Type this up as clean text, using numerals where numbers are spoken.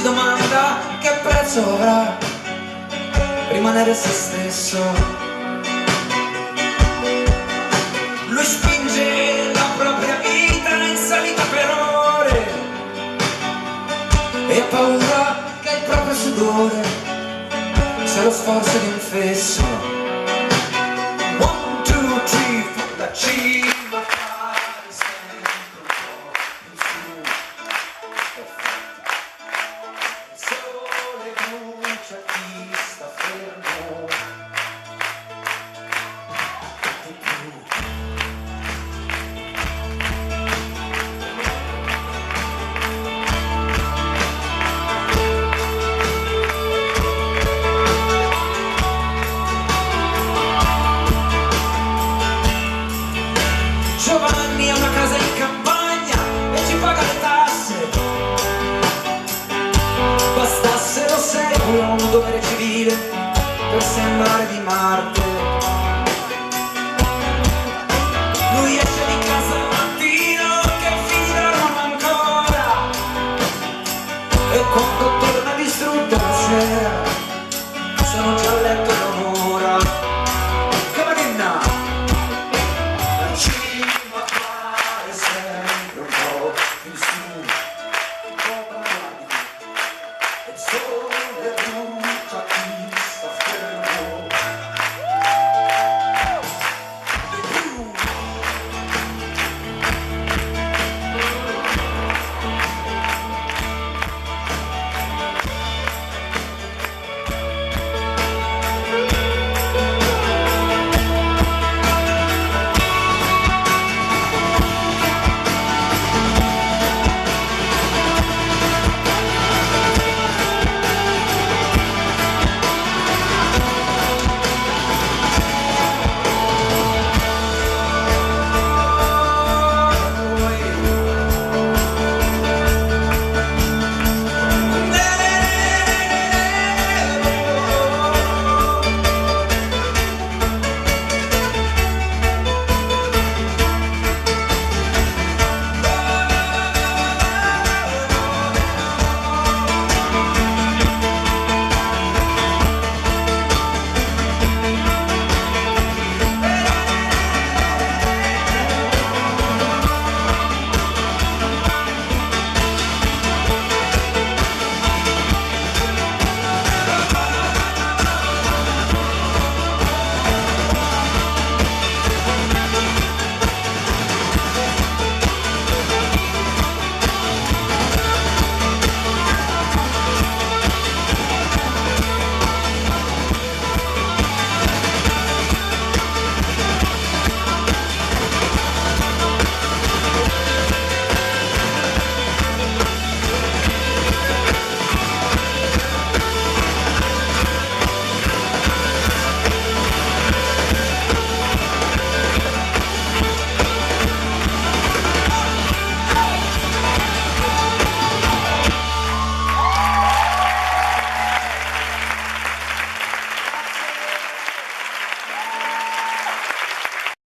si domanda che prezzo avrà rimanere se stesso. Lui spinge la propria vita in salita per ore e ha paura che il proprio sudore sia lo sforzo di un fesso. 1, 2, 3, 4, la cima appare sempre un po' più su. Il sole brucia chi sta fermo di più. Giovanni ha una casa in campagna e ci paga le tasse. Bastasse lo segue un dovere civile per sembrare di Marte.